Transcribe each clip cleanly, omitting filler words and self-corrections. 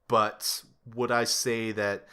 but would I say that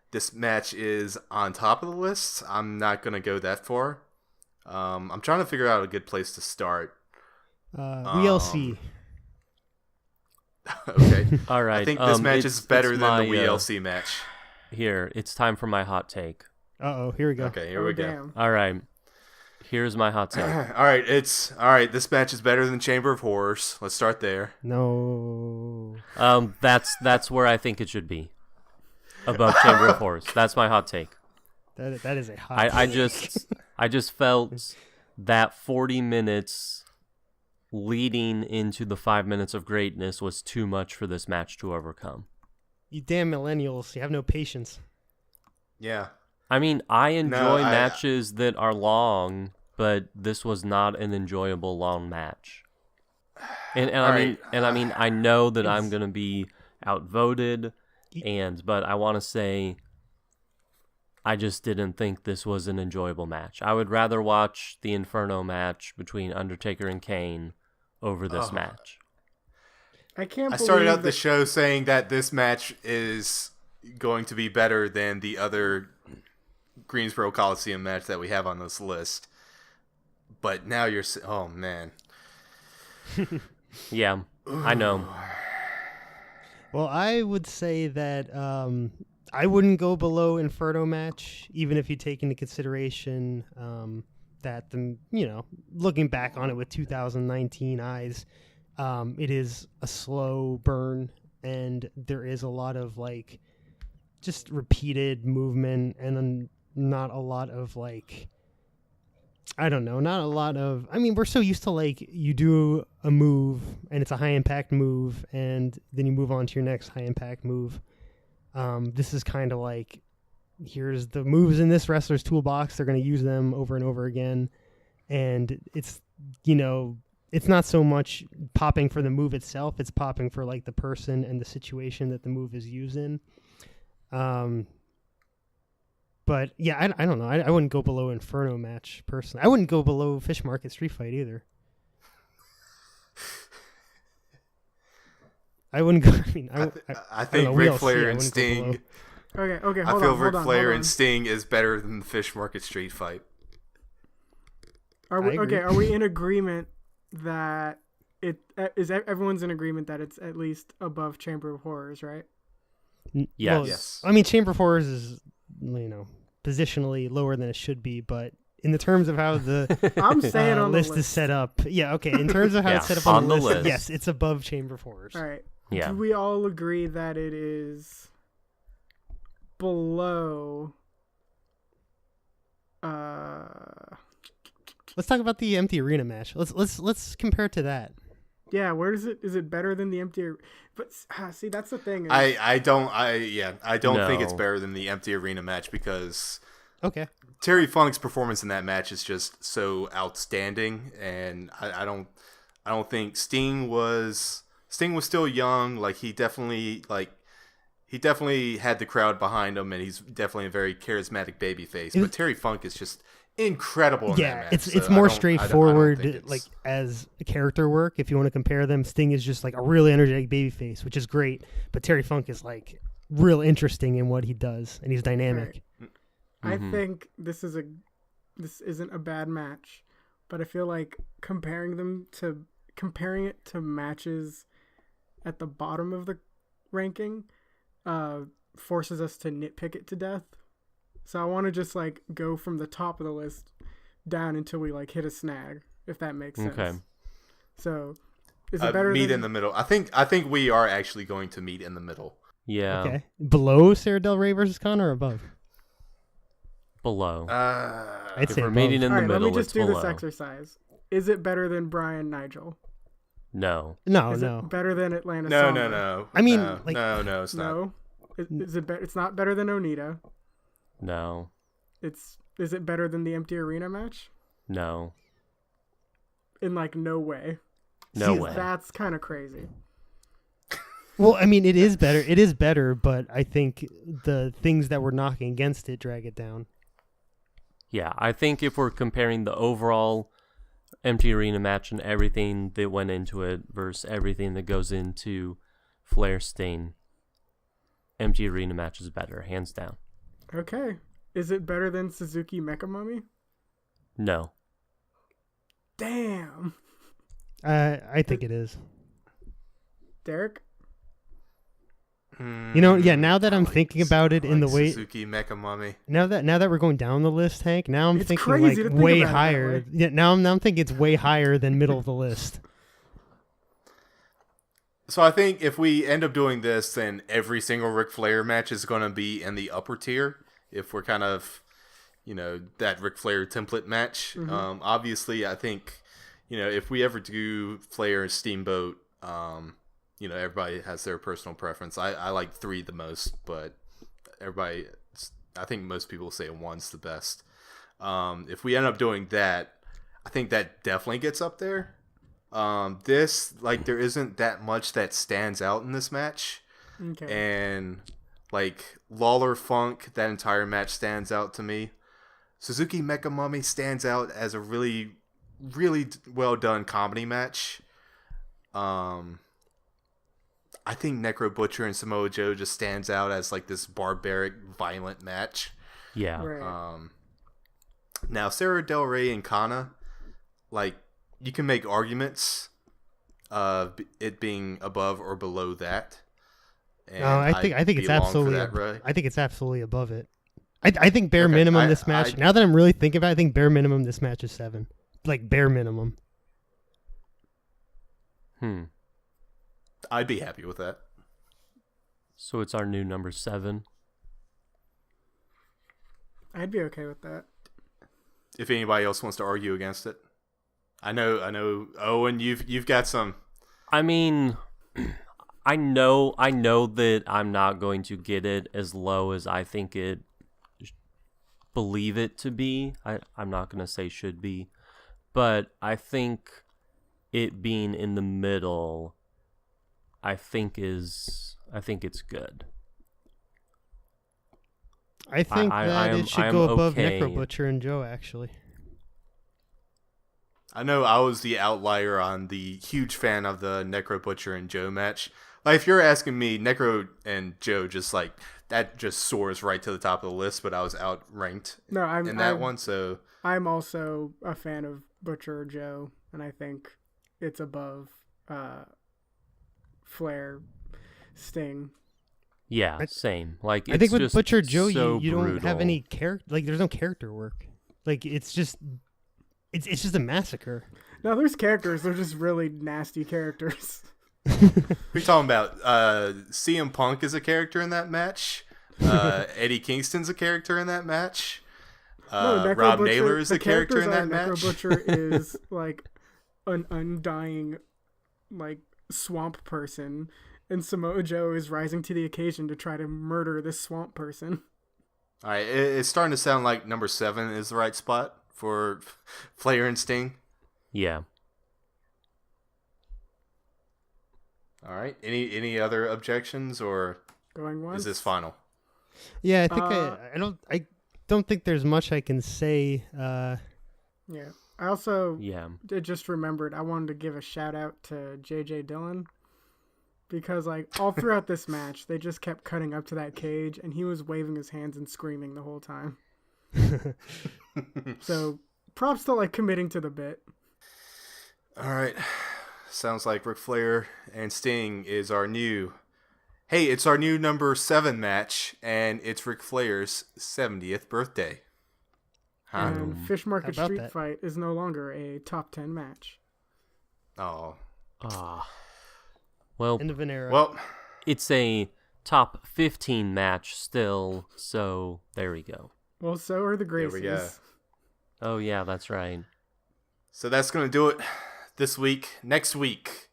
this match is on top of the list? I'm not going to go that far. I'm trying to figure out a good place to start. WLC. Okay. All right. I think this match is better than the WLC match. Here, it's time for my hot take. Uh-oh, here we go. Okay, here we go. All right. Here's my hot take. All right, this match is better than Chamber of Horrors. Let's start there. No. That's where I think it should be. Above Chamber of Horrors. That's my hot take. That is a hot take. I just felt that 40 minutes leading into the 5 minutes of greatness was too much for this match to overcome. You damn millennials, you have no patience. Yeah. I mean, I enjoy matches that are long, but this was not an enjoyable long match. And I mean, I know that I'm going to be outvoted, but I want to say I just didn't think this was an enjoyable match. I would rather watch the Inferno match between Undertaker and Kane over this match. I started out the show saying that this match is going to be better than the other Greensboro Coliseum match that we have on this list. But now you're... Oh, man. Yeah, I know. Well, I would say that I wouldn't go below Inferno match, even if you take into consideration that, looking back on it with 2019 eyes, it is a slow burn, and there is a lot of, just repeated movement, and not a lot of, we're so used to, you do a move, and it's a high-impact move, and then you move on to your next high-impact move. This is kind of here's the moves in this wrestler's toolbox. They're going to use them over and over again. And it's, it's not so much popping for the move itself. It's popping for the person and the situation that the move is used in. But yeah, I don't know. I wouldn't go below Inferno match personally. I wouldn't go below Fish Market Street Fight either. I wouldn't go. I think Ric Flair and Sting. Okay. I feel Ric Flair and Sting is better than the Fish Market Street Fight. Are we in agreement that everyone's in agreement that it's at least above Chamber of Horrors, right? Yes. I mean, Chamber of Horrors is positionally lower than it should be, but in the terms of how the I'm saying on list the list is set up, in terms of how it's set up on the list, yes, it's above Chamber of Horrors. All right. Yeah. Do we all agree that it is below? Let's talk about the empty arena match. Let's compare it to that. Yeah, where is it? Is it better than the empty? But see, that's the thing. I don't think it's better than the empty arena match because Terry Funk's performance in that match is just so outstanding, and I don't think Sting was still young. He definitely had the crowd behind him, and he's definitely a very charismatic babyface. But Terry Funk is just incredible in that match. It's more straightforward, as a character work. If you want to compare them, Sting is just a really energetic babyface, which is great. But Terry Funk is real interesting in what he does, and he's dynamic. Right. Mm-hmm. I think this isn't a bad match, but I feel like comparing it to matches at the bottom of the ranking forces us to nitpick it to death. So I want to just go from the top of the list down until we hit a snag, if that makes sense. Okay. So is it better meet in the middle? I think we are actually going to meet in the middle. Yeah. Okay. Below Sarah Del Rey versus Connor or above? Below. I'd say we're meeting in the middle. Let me just do below. this exercise. Is it better than Bryan Nigel? No. Is it better than Atlanta Samba? No. I mean, no, it's not. No. Is it? It's not better than Onita. No. Is it better than the empty arena match? No. In no way. No way. That's kind of crazy. Well, I mean, it is better. It is better, but I think the things that were knocking against it drag it down. Yeah, I think if we're comparing the overall empty arena match and everything that went into it versus everything that goes into Flair Sting, empty arena match is better, hands down. Okay. Is it better than Suzuki Mecha Mummy? No. Damn. I think it is. Derek? Now that I'm thinking about it in the way Suzuki Mecha Mummy. Now that we're going down the list, Hank, now I'm It's thinking crazy like to think way about it that higher. way. Yeah, now I'm thinking it's way higher than middle of the list. So I think if we end up doing this, then every single Ric Flair match is going to be in the upper tier. If we're kind of, that Ric Flair template match. Mm-hmm. Obviously, I think, if we ever do Flair and Steamboat, everybody has their personal preference. I like 3 the most, but I think most people say 1's the best. If we end up doing that, I think that definitely gets up there. There isn't that much that stands out in this match. Okay. And, Lawler Funk, that entire match stands out to me. Suzuki Mecha Mummy stands out as a really, really well done comedy match. I think Necro Butcher and Samoa Joe just stands out as, this barbaric, violent match. Yeah. Right. Now, Sarah Del Rey and Kana, you can make arguments of it being above or below that. And I think it's absolutely. I think it's absolutely above it. I think bare minimum this match. Now that I'm really thinking about it, I think bare minimum this match is 7. Bare minimum. I'd be happy with that. So it's our new number 7. I'd be okay with that. If anybody else wants to argue against it. I know, Owen, you've got some. I mean, I know that I'm not going to get it as low as I think it believe it to be. I'm not going to say should be, but I think it being in the middle, I think it's good. I think it should go above Necro Butcher and Joe, actually. I know I was the outlier on the huge fan of the Necro Butcher and Joe match. If you're asking me, Necro and Joe that just soars right to the top of the list, but I was outranked in that one. So I'm also a fan of Butcher or Joe, and I think it's above Flair, Sting. Yeah, same. I think with Butcher Joe, so you don't have brutal. any character. There's no character work. It's just a massacre. No, there's characters. They're just really nasty characters. We're talking about CM Punk is a character in that match. Eddie Kingston's a character in that match. Rob Naylor is a character in that match. Necro Butcher is an undying swamp person, and Samoa Joe is rising to the occasion to try to murder this swamp person. All right, it's starting to sound like number 7 is the right spot for Flair and Sting. Yeah. All right. Any other objections, or going once? Is this final? Yeah, I think I don't think there's much I can say. Yeah. I also just remembered I wanted to give a shout out to JJ Dillon, because all throughout this match they just kept cutting up to that cage and he was waving his hands and screaming the whole time. So props to committing to the bit. All right. Sounds like Ric Flair and Sting is our new... Hey, it's our new number 7 match, and it's Ric Flair's 70th birthday. And Fish Market Street Fight is no longer a top 10 match. Oh. Well, end of an era. Well, it's a top 15 match still, so there we go. Well, so are the Gracies. There we go. Oh, yeah, that's right. So that's going to do it this week. Next week,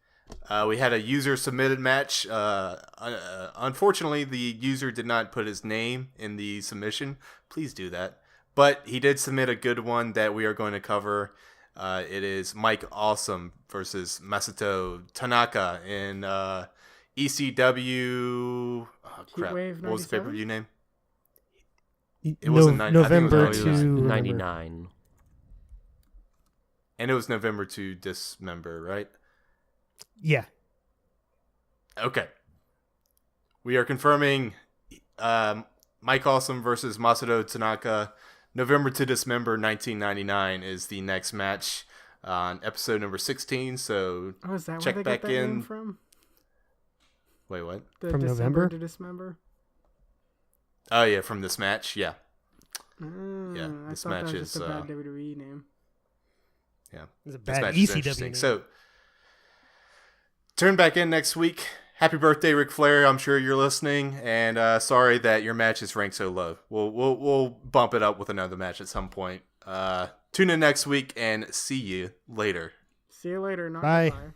we had a user-submitted match. Unfortunately, the user did not put his name in the submission. Please do that. But he did submit a good one that we are going to cover. It is Mike Awesome versus Masato Tanaka in ECW. Oh, crap. Heatwave what was the pay-per-view name? It wasn't November to 99. And it was November to Dismember, right? Yeah. Okay. We are confirming Mike Awesome versus Masato Tanaka, November to Dismember 1999 is the next match on episode number 16. So is that check where they back got that in. Name from? Wait, what? From December November to Dismember. Oh yeah, from this match, yeah. Yeah, this I thought match that was is just a bad WWE name. Yeah, it's a this bad match is ECW interesting. name. So turn back in next week. Happy birthday, Ric Flair! I'm sure you're listening, and sorry that your match is ranked so low. We'll bump it up with another match at some point. Tune in next week and see you later. See you later. Not Bye. goodbye.